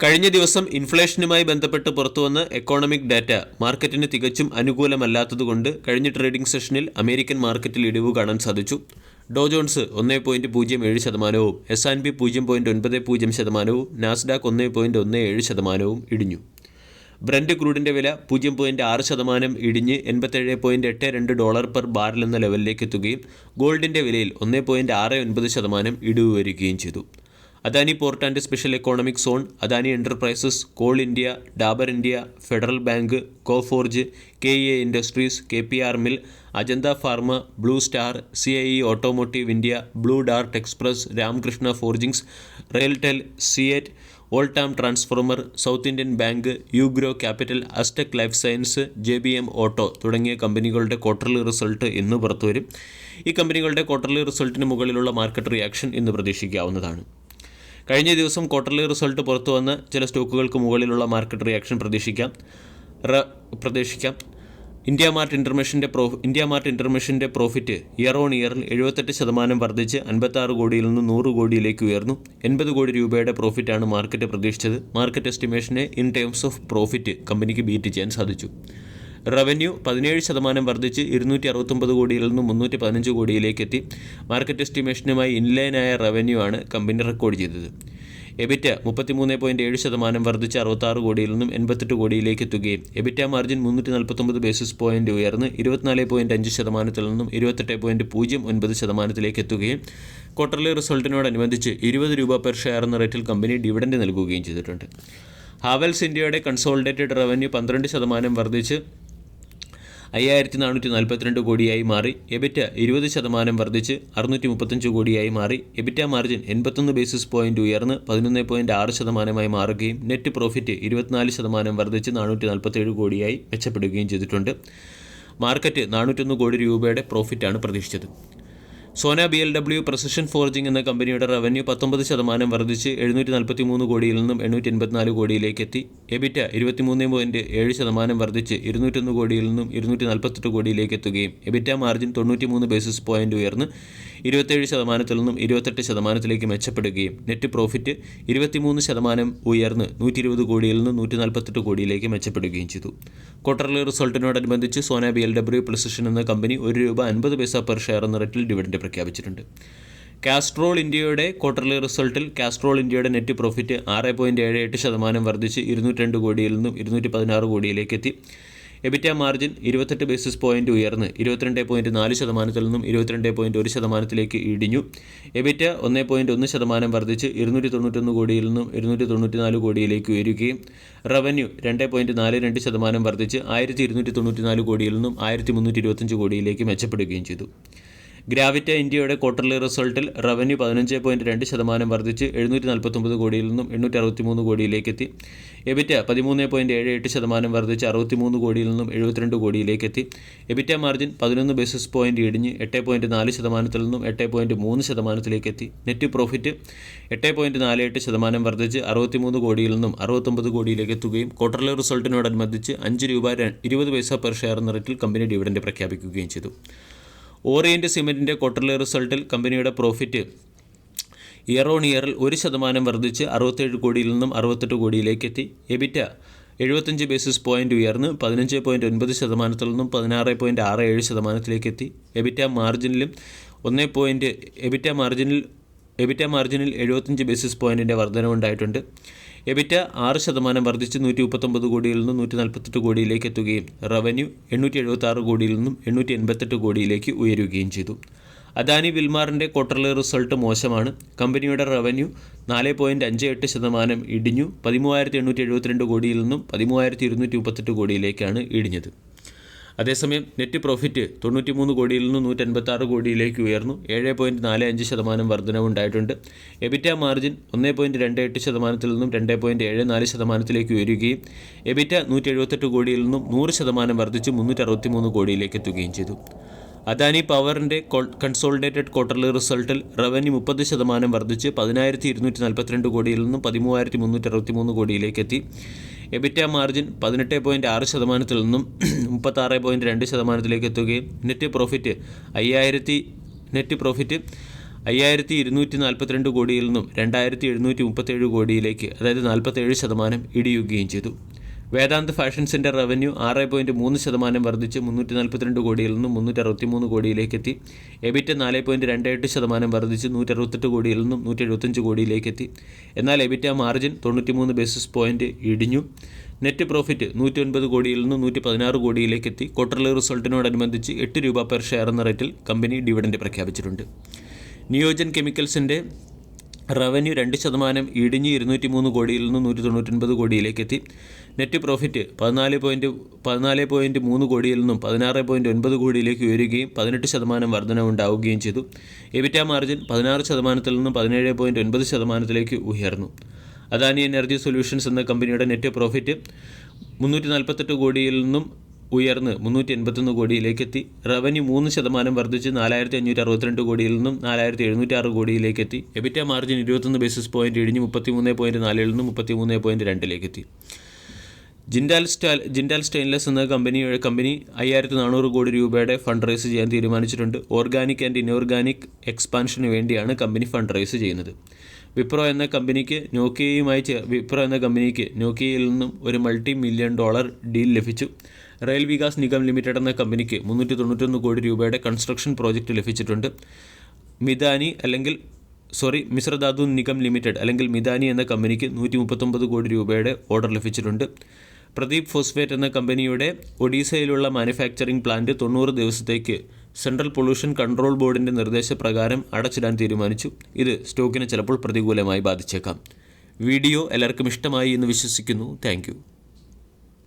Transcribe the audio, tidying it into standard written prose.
കഴിഞ്ഞ ദിവസം ഇൻഫ്ലേഷനുമായി ബന്ധപ്പെട്ട് പുറത്തുവന്ന എക്കോണമിക് ഡാറ്റ മാർക്കറ്റിന് തികച്ചും അനുകൂലമല്ലാത്തതുകൊണ്ട് കഴിഞ്ഞ ട്രേഡിംഗ് സെഷനിൽ അമേരിക്കൻ മാർക്കറ്റിൽ ഇടിവ് കാണാൻ സാധിച്ചു. ഡോ ജോൺസ് 1.07%, S&P 0.90%, നാസ്ഡാക്ക് 1.17% ഇടിഞ്ഞു. ബ്രന്റ് ക്രൂഡിൻ്റെ വില 0.6% ഇടിഞ്ഞ് $87.82 പെർ ബാരൽ എന്ന ലെവലിലേക്ക് എത്തുകയും ഗോൾഡിൻ്റെ വിലയിൽ 1.69% ഇടിവ് വരികയും ചെയ്തു. Adani port and special economic zone, Adani enterprises, coal India, Dabur India, federal bank, Coforge, KEA industries, KPR mill, Ajanta pharma, blue star, CIE automotive India, blue dart express, Ramakrishna forgings, RailTel, CEAT, Voltamp transformer, south Indian bank, Ugro capital, Astec life science, JBM auto തുടങ്ങിയ കമ്പനികളുടെ quarterly result ഇന്ന് പുറത്തുവരും. ഈ കമ്പനികളുടെ quarterly റിസൾട്ടിന് മുകളിലുള്ള market reaction ഇന്ന് പ്രതീക്ഷിക്കാവുന്നതാണ്. കഴിഞ്ഞ ദിവസം ക്വാർട്ടർലി റിസൾട്ട് പുറത്തു വന്ന ചില സ്റ്റോക്കുകൾക്ക് മുകളിലുള്ള മാർക്കറ്റ് റിയാക്ഷൻ പ്രതീക്ഷിക്കാം. ഇന്ത്യ മാർട്ട് ഇൻ്റർമെഷൻ്റെ പ്രോഫിറ്റ് ഇയർ ഓൺ ഇയറിൽ 78% വർദ്ധിച്ച് 56 കോടിയിൽ നിന്ന് 100 കോടിയിലേക്ക് ഉയർന്നു. 80 കോടി രൂപയുടെ പ്രോഫിറ്റാണ് മാർക്കറ്റ് പ്രതീക്ഷിച്ചത്. മാർക്കറ്റ് എസ്റ്റിമേഷനെ ഇൻ ടേംസ് ഓഫ് പ്രോഫിറ്റ് കമ്പനിക്ക് ബീറ്റ് ചെയ്യാൻ സാധിച്ചു. റവന്യൂ 17% വർദ്ധിച്ച് 269 കോടിയിൽ നിന്ന് 315 കോടിയിലേക്ക് എത്തി. മാർക്കറ്റ് എസ്റ്റിമേഷനുമായി ഇൻലൈനായ റവന്യൂ ആണ് കമ്പനി റെക്കോർഡ് ചെയ്തത്. എബിറ്റ 33.7% വർദ്ധിച്ച് 66 കോടിയിൽ നിന്നും 88 കോടിയിലേക്ക് എത്തുകയും എബിറ്റ മാർജിൻ 349 ബേസിസ് പോയിന്റ് ഉയർന്ന് 24.5% നിന്നും 28.09% എത്തുകയും ക്വാർട്ടർലി റിസൾട്ടിനോടനുബന്ധിച്ച് 20 രൂപ പെർ ഷെയർ എന്ന റേറ്റിൽ കമ്പനി ഡിവിഡൻഡ് നൽകുകയും ചെയ്തിട്ടുണ്ട്. ഹാവൽസ് ഇന്ത്യയുടെ കൺസോളിഡേറ്റഡ് റവന്യൂ 12% വർദ്ധിച്ച് 5442 കോടിയായി മാറി. എബിറ്റ 20% വർദ്ധിച്ച് 635 കോടിയായി മാറി. എബിറ്റ മാർജിൻ 81 ബേസിസ് പോയിന്റ് ഉയർന്ന് 11.6% മാറുകയും നെറ്റ് പ്രോഫിറ്റ് 24% വർദ്ധിച്ച് 447 കോടിയായി മെച്ചപ്പെടുകയും ചെയ്തിട്ടുണ്ട്. മാർക്കറ്റ് 401 കോടി രൂപയുടെ പ്രോഫിറ്റാണ് പ്രതീക്ഷിച്ചത്. സോന BLW പ്രസിഷൻ ഫോർജിംഗ് എന്ന കമ്പനിയുടെ റവന്യൂ 19% വർദ്ധിച്ച് 743 കോടിയിൽ നിന്നും 884 കോടിയിലേക്ക് എത്തി. എബിറ്റ 23.7% വർദ്ധിച്ച് 201 കോടിയിൽ നിന്നും 248 കോടിയിലേക്ക് എത്തുകയും എബിറ്റ മാർജിൻ 93 ബേസിസ് പോയിന്റ് ഉയർന്ന് 27% നിന്നും 28% മെച്ചപ്പെടുകയും നെറ്റ് പ്രോഫിറ്റ് 23% ഉയർന്ന് 120 കോടിയിൽ നിന്ന് 148 കോടിയിലേക്ക് മെച്ചപ്പെടുകയും ചെയ്തു. ക്വാർട്ടർലി റിസൾട്ടിനോടനുബന്ധിച്ച് സോന BLW പ്രസിഷൻ എന്ന കമ്പനി 1 രൂപ 50 പൈസ പെർ ഷെയർ എന്ന റേറ്റിൽ ഡിവിഡൻഡ് പ്രഖ്യാപിച്ചിട്ടുണ്ട്. കാസ്ട്രോൾ ഇന്ത്യയുടെ ക്വാർട്ടർലി റിസൾട്ടിൽ കാസ്ട്രോൾ ഇന്ത്യയുടെ നെറ്റ് പ്രോഫിറ്റ് 6.78% വർദ്ധിച്ച് 202 കോടിയിൽ നിന്നും 216 കോടിയിലേക്ക് എത്തി. എബിറ്റ മാർജിൻ 28 ബേസിസ് പോയിന്റ് ഉയർന്ന് 22.4% നിന്നും 22.1% ഇടിഞ്ഞു. എബിറ്റ 1.1% വർദ്ധിച്ച് 291 കോടിയിൽ നിന്നും 294 കോടിയിലേക്ക് ഉയരുകയും റവന്യൂ 2.42% വർദ്ധിച്ച് 1294 കോടിയിൽ നിന്നും 1325 കോടിയിലേക്ക് മെച്ചപ്പെടുകയും ചെയ്തു. ഗ്രാവിറ്റ ഇന്ത്യയുടെ ക്വാർട്ടർലി റിസൾട്ടിൽ റവന്യൂ 15.2% വർദ്ധിച്ച് 749 കോടിയിൽ നിന്നും 863 കോടിയിലേക്ക് എത്തി. എബിറ്റ 13.78% വർദ്ധിച്ച് 63 കോടിയിൽ നിന്നും 72 കോടിയിലേക്ക് എത്തി. എബിറ്റ മാർജിൻ 11 ബേസിസ് പോയിന്റ് ഇടിഞ്ഞ് 8.4% നിന്നും 8.3% എത്തി. നെറ്റ് പ്രോഫിറ്റ് 8.48% വർദ്ധിച്ച് 63 കോടിയിൽ നിന്നും 69 കോടിയിലേക്ക് എത്തുകയും ക്വാർട്ടർലി റിസൾട്ടിനോടനുബന്ധിച്ച് 5 രൂപ 20 പൈസ പെർ ഷെയർ എന്ന റേറ്റിൽ കമ്പനി ഡിവിഡൻഡ് പ്രഖ്യാപിക്കുകയും ചെയ്തു. ഓറിയന്റ് സിമെൻറ്റിൻ്റെ ക്വാർട്ടർലി റിസൾട്ടിൽ കമ്പനിയുടെ പ്രോഫിറ്റ് ഇയർ ഓൺ ഇയറിൽ 1% വർദ്ധിച്ച് 67 കോടിയിൽ നിന്നും 68 കോടിയിലേക്ക് എത്തി. എബിറ്റ 75 ബേസിസ് പോയിന്റ് ഉയർന്ന് 15.9% നിന്നും 16.67% എത്തി. എബിറ്റ മാർജിനിൽ 75 ബേസിസ് പോയിന്റിൻ്റെ വർധനവുണ്ടായിട്ടുണ്ട്. എബിറ്റ 6% വർദ്ധിച്ച് 139 കോടിയിൽ നിന്നും 148 കോടിയിലേക്ക് എത്തുകയും റവന്യൂ 876 കോടിയിൽ നിന്നും 888 കോടിയിലേക്ക് ഉയരുകയും ചെയ്തു. അദാനി വിൽമാറിൻ്റെ ക്വാർട്ടർലി റിസൾട്ട് മോശമാണ്. കമ്പനിയുടെ റവന്യൂ 4.58% ഇടിഞ്ഞു 13,872 കോടിയിൽ നിന്നും 13,238 കോടിയിലേക്കാണ് ഇടിഞ്ഞത്. അതേസമയം നെറ്റ് പ്രോഫിറ്റ് 93 കോടിയിൽ നിന്ന് 186 കോടിയിലേക്ക് ഉയർന്നു 7.45% വർധനവുണ്ടായിട്ടുണ്ട്. എബിറ്റ മാർജിൻ 1.28% നിന്നും 2.74% ഉയരുകയും എബിറ്റ 178 കോടിയിൽ നിന്നും 100% വർദ്ധിച്ച് 363 കോടിയിലേക്ക് എത്തുകയും ചെയ്തു. അദാനി പവറിൻ്റെ കൺസോളിഡേറ്റഡ് ക്വാർട്ടർലി റിസൾട്ടിൽ റവന്യൂ 30% വർദ്ധിച്ച് 10,242 കോടിയിൽ നിന്നും 13,363 കോടിയിലേക്ക് എത്തി. എബിറ്റ മാർജിൻ 18.6% നിന്നും 36.2% എത്തുകയും നെറ്റ് പ്രോഫിറ്റ് 5242 കോടിയിൽ നിന്നും 2737 കോടിയിലേക്ക്, അതായത് 47% ഇടിയുകയും ചെയ്തു. വേദാന്ത് ഫാഷൻസിൻ്റെ റവന്യൂ 6.3% വർദ്ധിച്ച് 342 കോടിയിൽ നിന്നും 363 കോടിയിലേക്കെത്തി. എബിറ്റ 4.28% വർദ്ധിച്ച് 168 കോടിയിൽ നിന്നും 175 കോടിയിലേക്കെത്തി. എന്നാൽ എബിറ്റ മാർജിൻ 93 ബേസിസ് പോയിൻറ്റ് ഇടിഞ്ഞു. നെറ്റ് പ്രോഫിറ്റ് 109 കോടിയിൽ നിന്ന് 116 കോടിയിലേക്കെത്തി. ക്വാർട്ടർലി റിസൾട്ടിനോടനുബന്ധിച്ച് 8 രൂപ പെർ ഷെയർ എന്ന റേറ്റിൽ കമ്പനി ഡിവിഡൻഡ് പ്രഖ്യാപിച്ചിട്ടുണ്ട്. നിയോജൻ കെമിക്കൽസിൻ്റെ റവന്യൂ 2% ഇടിഞ്ഞ് 203 കോടിയിൽ നിന്ന് 199 കോടിയിലേക്കെത്തി. നെറ്റ് പ്രോഫിറ്റ് 14.3 കോടിയിൽ നിന്നും 16.9 കോടിയിലേക്ക് ഉയരുകയും 18% വർധനവുണ്ടാവുകയും ചെയ്തു. എബിറ്റ മാർജിൻ 16% നിന്നും 17.9% ഉയർന്നു. അദാനി എനർജി സൊല്യൂഷൻസ് എന്ന കമ്പനിയുടെ നെറ്റ് പ്രോഫിറ്റ് 348 കോടിയിൽ നിന്നും ഉയർന്ന് 381 കോടിയിലേക്കെത്തി. റവന്യൂ 3% വർദ്ധിച്ച് 4562 കോടിയിൽ നിന്നും 4706 കോടിയിലേക്കെത്തി. എബിറ്റ മാർജിൻ 21 ബേസിസ് പോയിൻറ്റ് ഇടിഞ്ഞ് 33.4 നിന്നും 33.2 ജിൻഡാൽ സ്റ്റെയിൻലെസ് എന്ന കമ്പനി 5400 കോടി രൂപയുടെ ഫണ്ട് റൈസ് ചെയ്യാൻ തീരുമാനിച്ചിട്ടുണ്ട്. ഓർഗാനിക് ആൻഡ് ഇനോർഗാനിക് എക്സ്പാൻഷന് വേണ്ടിയാണ് കമ്പനി ഫണ്ട് റൈസ് ചെയ്യുന്നത്. വിപ്രോ എന്ന കമ്പനിക്ക് നോക്കിയയിൽ നിന്നും ഒരു $multi-million ഡീൽ ലഭിച്ചു. റെയിൽ വികാസ് നിഗം ലിമിറ്റഡ് എന്ന കമ്പനിക്ക് 391 കോടി രൂപയുടെ കൺസ്ട്രക്ഷൻ പ്രോജക്റ്റ് ലഭിച്ചിട്ടുണ്ട്. മിശ്രധാതു നിഗം ലിമിറ്റഡ് അല്ലെങ്കിൽ മിതാനി എന്ന കമ്പനിക്ക് 139 കോടി രൂപയുടെ ഓർഡർ ലഭിച്ചിട്ടുണ്ട്. പ്രദീപ് ഫോസ്ഫേറ്റ് എന്ന കമ്പനിയുടെ ഒഡീസയിലുള്ള മാനുഫാക്ചറിംഗ് പ്ലാന്റ് 90 ദിവസത്തേക്ക് സെൻട്രൽ പൊല്യൂഷൻ കൺട്രോൾ ബോർഡിൻ്റെ നിർദ്ദേശപ്രകാരം അടച്ചിടാൻ തീരുമാനിച്ചു. ഇത് സ്റ്റോക്കിനെ ചിലപ്പോൾ പ്രതികൂലമായി ബാധിച്ചേക്കാം. വീഡിയോ എല്ലാവർക്കും ഇഷ്ടമായി എന്ന് വിശ്വസിക്കുന്നു. താങ്ക്